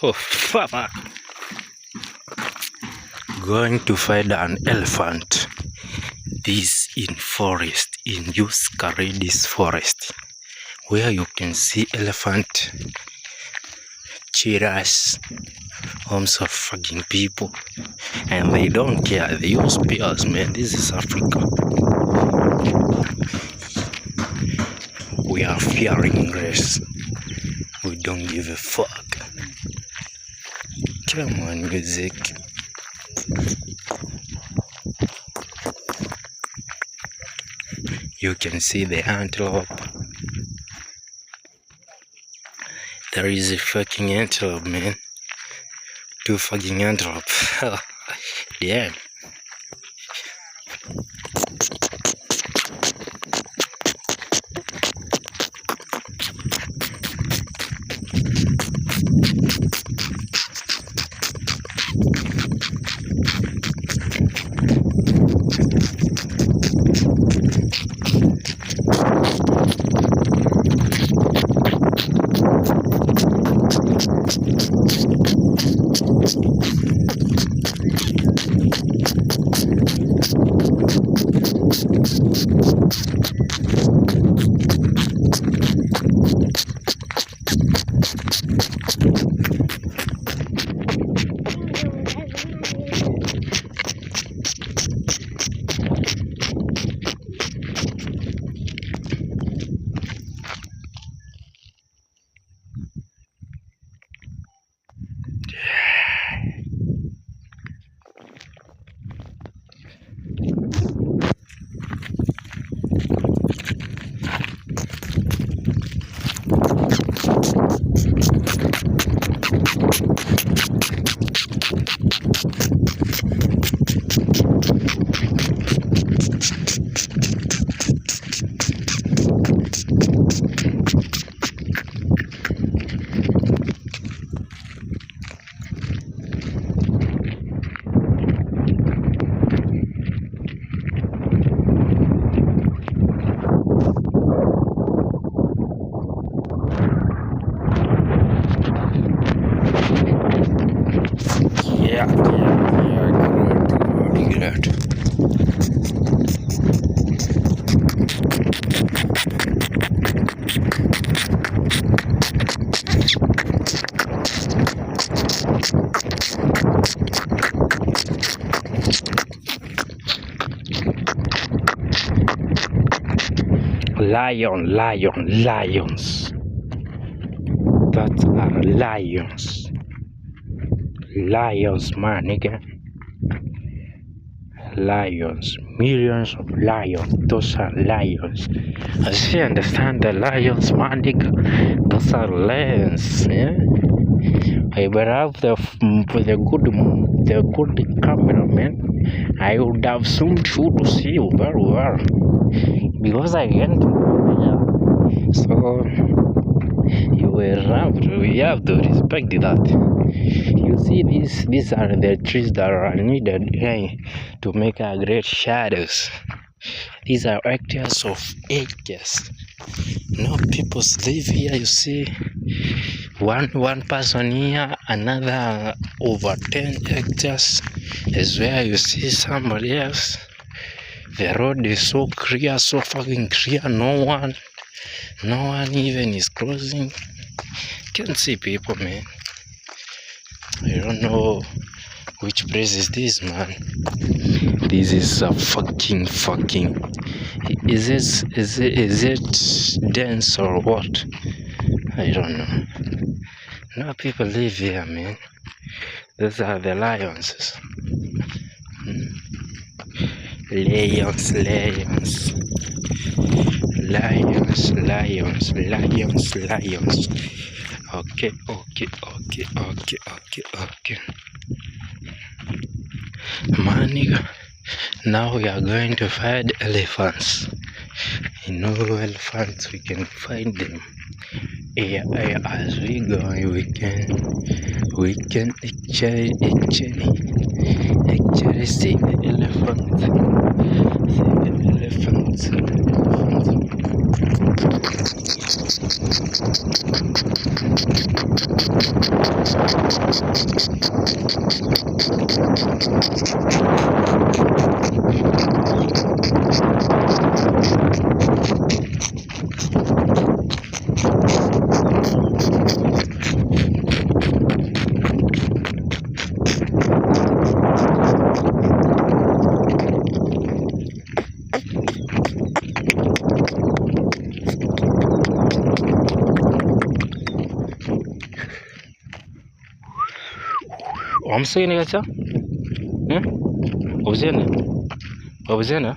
Oh, fuck. Going to find an elephant. This in forest, in Eucalyptus forest, where you can see elephant, cheetahs, homes of fucking people, and they don't care. They use spears, man. This is Africa. We are fearing race. We don't give a fuck. Come on, music. You can see the antelope. There is a fucking antelope, man. 2 fucking antelope. Damn. Lions. That are lions. Lions, man, nigga. Lions. Millions of lions. Those are lions. I see, understand the lions, man, nigga. Those are lions, yeah? I better have the good camera, man. I would have zoomed you to see you very well. Because I can't. So we have to respect that. You see, these are the trees that are needed to make our great shadows. These are hectares of acres. No people live here. You see, one person here, another over 10 hectares is where you see somebody else. The road is so clear, so fucking clear. No one even is crossing. Can't see people, man. I don't know which place is this, man. This is a fucking. Is it dense or what? I don't know. No people live here, man. Those are the lions. Lions. Okay. Man, nigga, now we are going to find elephants. In all elephants, we can find them. As we go, we can actually see the elephants. Omso ini kaca? Obzena? Obzena?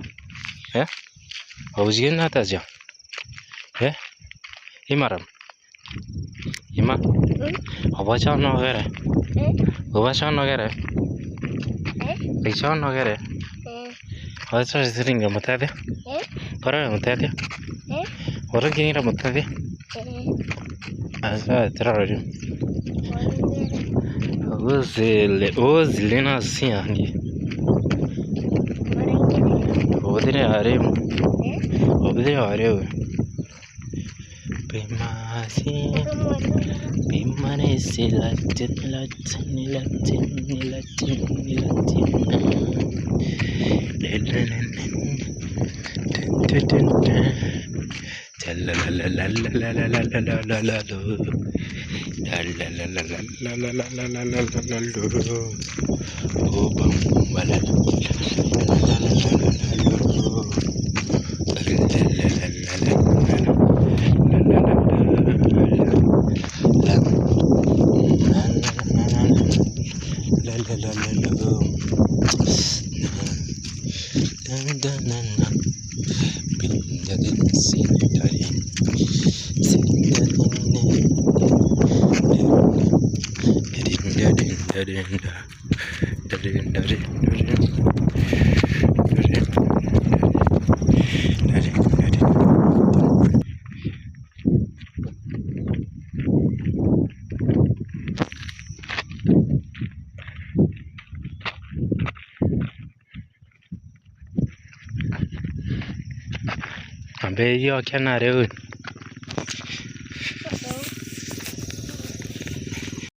Obzena taja? Imaram? Ima? Obacha no gere? Obacha no gere? Obacha no gere? Obacha seringa mutade? Ora mutade? Ora kingira mutade? Asa terari. Ozile na siani. Odire arem. Odire arem. Bimasi. Bimane silatin. Ambe yo kenare un